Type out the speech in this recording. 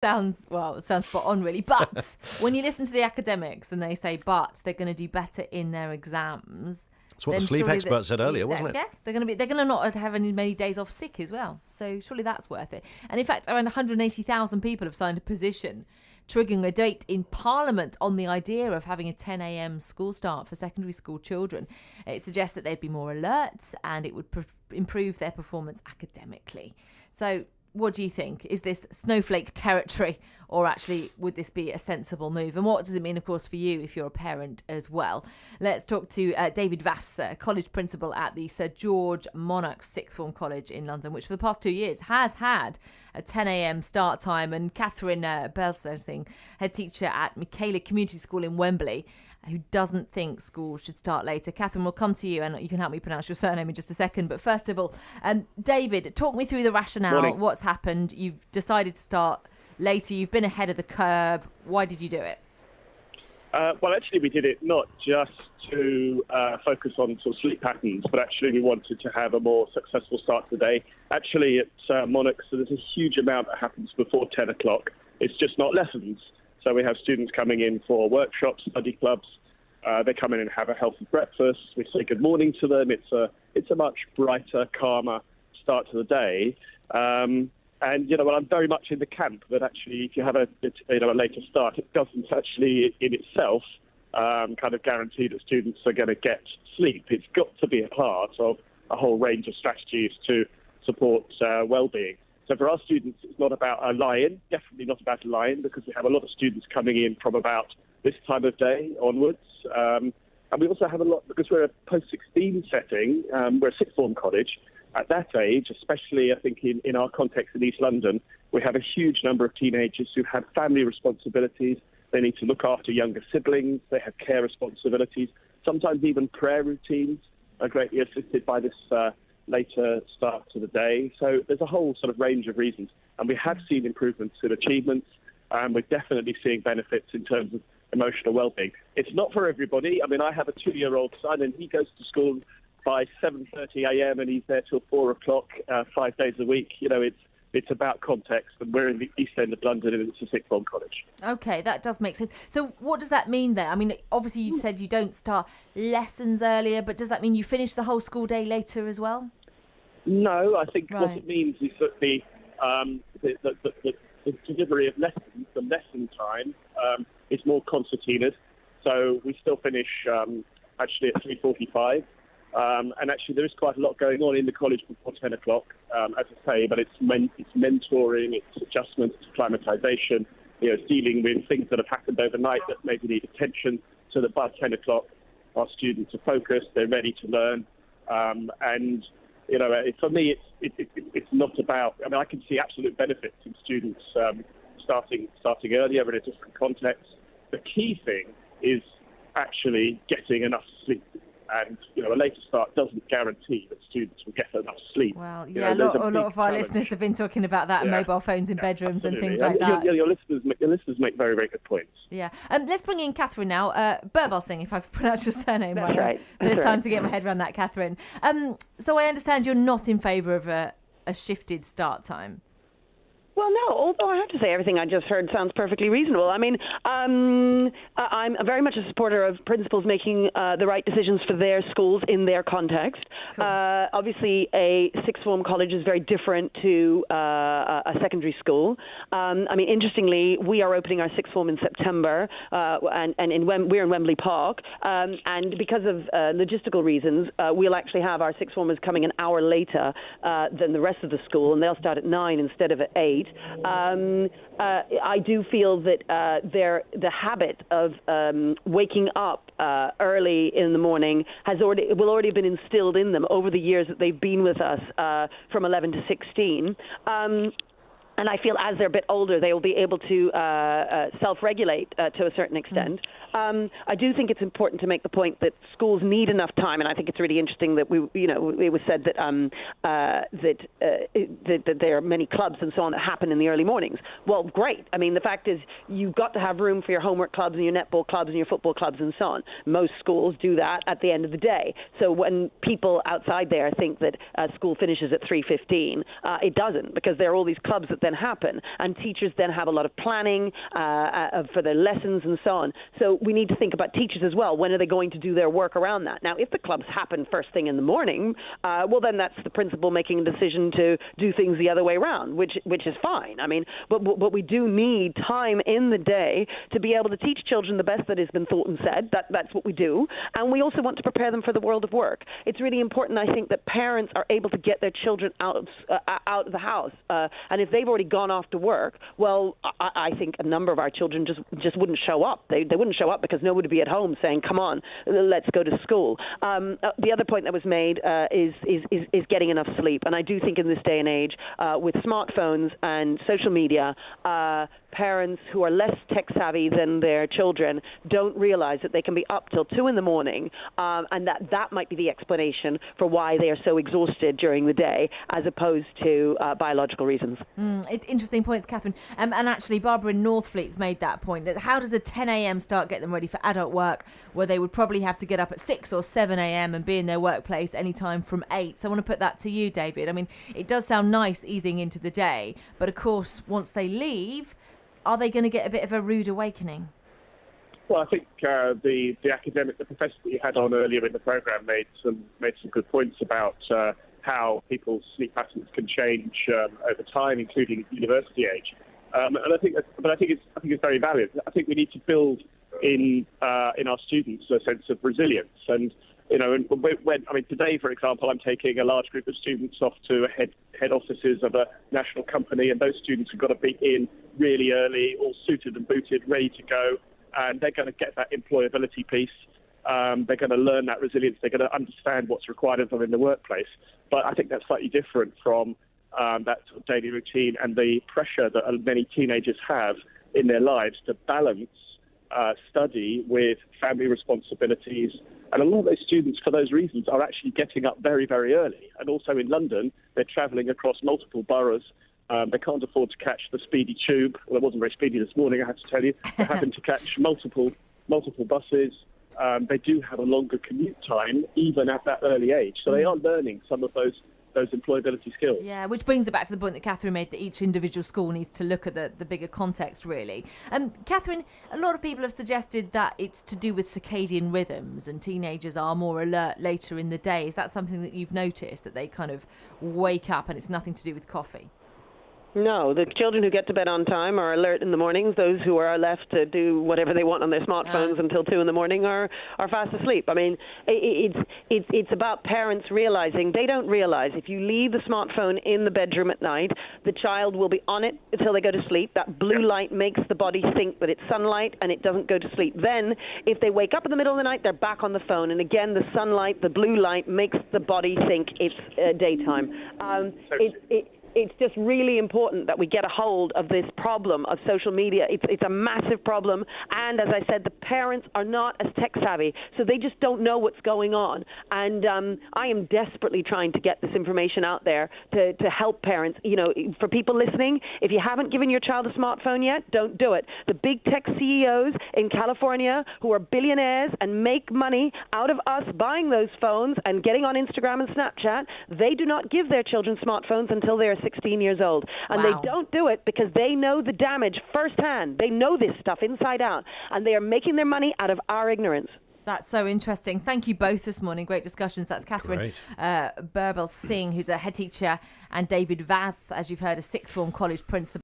It sounds spot on, really. But when you listen to the academics and they say, but they're going to do better in their exams. That's what the sleep expert said earlier, wasn't it? Yeah, they're going to not have many days off sick as well. So surely that's worth it. And in fact, around 180,000 people have signed a petition triggering a debate in Parliament on the idea of having a 10 a.m. school start for secondary school children. It suggests that they'd be more alert and it would improve their performance academically. So what do you think? Is this snowflake territory, or actually would this be a sensible move? And what does it mean, of course, for you if you're a parent as well? Let's talk to David Vass, college principal at the Sir George Monarch Sixth Form College in London, which for the past 2 years has had a 10 a.m. start time, and Katharine Birbalsingh, head teacher at Michaela Community School in Wembley, who doesn't think schools should start later. Katharine, we'll come to you and you can help me pronounce your surname in just a second. But first of all, David, talk me through the rationale. Morning. What's happened? You've decided to start later. You've been ahead of the curve. Why did you do it? Well, actually, we did it not just to focus on sort of sleep patterns, but actually we wanted to have a more successful start to the day. Actually, at Monarch, so there's a huge amount that happens before 10 o'clock. It's just not lessons. So we have students coming in for workshops, study clubs. They come in and have a healthy breakfast. We say good morning to them. It's a much brighter, calmer start to the day. And, I'm very much in the camp that actually if you have a later start, it doesn't actually in itself kind of guarantee that students are going to get sleep. It's got to be a part of a whole range of strategies to support well-being. So for our students, it's not about a lie-in, definitely not about a lie-in, because we have a lot of students coming in from about this time of day onwards. And we also have a lot, because we're a post-16 setting, we're a sixth form college. At that age, especially I think in our context in East London, we have a huge number of teenagers who have family responsibilities. They need to look after younger siblings. They have care responsibilities. Sometimes even prayer routines are greatly assisted by this later start to the day. So there's a whole sort of range of reasons. And we have seen improvements in achievements, and we're definitely seeing benefits in terms of emotional well-being. It's not for everybody. I mean, I have a 2-year-old son, and he goes to school by 7:30 a.m. and he's there till 4 o'clock, 5 days a week. It's about context, and we're in the East End of London, and it's a sixth form college. Okay, that does make sense. So what does that mean then? I mean, obviously you said you don't start lessons earlier, but does that mean you finish the whole school day later as well? No, I think Right. what it means is that the delivery of lessons, the lesson time, is more concertinaed. So we still finish actually at 3:45. And actually there is quite a lot going on in the college before 10 o'clock, as I say, but it's mentoring, it's adjustments, it's acclimatisation, it's dealing with things that have happened overnight that maybe need attention, so that by 10 o'clock our students are focused, they're ready to learn. And for me, it's not about. I mean, I can see absolute benefits in students starting earlier in a different context. The key thing is actually getting enough sleep. And, a later start doesn't guarantee that students will get enough sleep. Well, yeah, a lot of our listeners have been talking about that, and mobile phones in bedrooms absolutely. and things like that. Your listeners make very, very good points. Yeah. Let's bring in Katharine now. Birbalsingh, if I've pronounced your surname right. Right. Bit of time to get my head around that, Katharine. So I understand you're not in favour of a shifted start time. Well, no, although I have to say everything I just heard sounds perfectly reasonable. I mean, I'm very much a supporter of principals making the right decisions for their schools in their context. Cool. Obviously, a sixth form college is very different to a secondary school. I mean, interestingly, we are opening our sixth form in September, and we're in Wembley Park. And because of logistical reasons, we'll actually have our sixth formers coming an hour later than the rest of the school, and they'll start at 9 instead of at 8. I do feel that the habit of waking up early in the morning will already have been instilled in them over the years that they've been with us from 11 to 16. And I feel as they're a bit older, they will be able to self-regulate to a certain extent. I do think it's important to make the point that schools need enough time, and I think it's really interesting that it was said that there are many clubs and so on that happen in the early mornings. Well, great. I mean, the fact is you've got to have room for your homework clubs and your netball clubs and your football clubs and so on. Most schools do that at the end of the day. So when people outside there think that school finishes at 3:15, it doesn't, because there are all these clubs that then happen, and teachers then have a lot of planning for their lessons and so on. So we need to think about teachers as well. When are they going to do their work around that? Now, if the clubs happen first thing in the morning, well, then that's the principal making a decision to do things the other way around, which is fine. I mean, but we do need time in the day to be able to teach children the best that has been thought and said. That's what we do. And we also want to prepare them for the world of work. It's really important, I think, that parents are able to get their children out of the house. And if they've already gone off to work, well, I think a number of our children just wouldn't show up. They wouldn't show up because nobody would be at home saying, come on, let's go to school. The other point that was made is getting enough sleep. And I do think in this day and age, with smartphones and social media, parents who are less tech savvy than their children don't realize that they can be up till 2 in the morning, and that might be the explanation for why they are so exhausted during the day, as opposed to biological reasons. It's interesting points, Catherine. And actually, Barbara in Northfleet's made that point, that how does a 10 a.m. start get them ready for adult work, where they would probably have to get up at 6 or 7 a.m. and be in their workplace anytime from 8. So I want to put that to you, David. I mean, it does sound nice easing into the day, but of course, once they leave, are they going to get a bit of a rude awakening? Well, I think the professor that you had on earlier in the programme made some good points about how people's sleep patterns can change over time, including at university age. And I think it's very valid. I think we need to build in our students a sense of resilience. And today, for example, I'm taking a large group of students off to head offices of a national company, and those students have got to be in really early, all suited and booted, ready to go, and they're going to get that employability piece. They're going to learn that resilience. They're going to understand what's required of them in the workplace. But I think that's slightly different from that sort of daily routine and the pressure that many teenagers have in their lives to balance study with family responsibilities. And a lot of those students, for those reasons, are actually getting up very, very early. And also in London, they're travelling across multiple boroughs. They can't afford to catch the speedy tube. Well, it wasn't very speedy this morning, I have to tell you. They're having to catch multiple buses. They do have a longer commute time, even at that early age. So they are learning some of those employability skills. Yeah, which brings it back to the point that Catherine made, that each individual school needs to look at the bigger context, really. Catherine, a lot of people have suggested that it's to do with circadian rhythms and teenagers are more alert later in the day. Is that something that you've noticed, that they kind of wake up and it's nothing to do with coffee? No, the children who get to bed on time are alert in the mornings. Those who are left to do whatever they want on their smartphones until 2 in the morning are fast asleep. I mean, it's about parents realizing. They don't realize if you leave the smartphone in the bedroom at night, the child will be on it until they go to sleep. That blue light makes the body think that it's sunlight, and it doesn't go to sleep. Then, if they wake up in the middle of the night, they're back on the phone. And again, the sunlight, the blue light, makes the body think it's daytime. It's just really important that we get a hold of this problem of social media. It's a massive problem. And as I said, the parents are not as tech savvy, so they just don't know what's going on. And I am desperately trying to get this information out there to help parents. You know, for people listening, if you haven't given your child a smartphone yet, don't do it. The big tech CEOs in California who are billionaires and make money out of us buying those phones and getting on Instagram and Snapchat, they do not give their children smartphones until they are 16 years old. And They don't do it because they know the damage firsthand. They know this stuff inside out, and they are making their money out of our ignorance. That's so interesting. Thank you both this morning. Great discussions. That's Katharine Birbalsingh, who's a head teacher, and David Vaz, as you've heard, a sixth form college principal.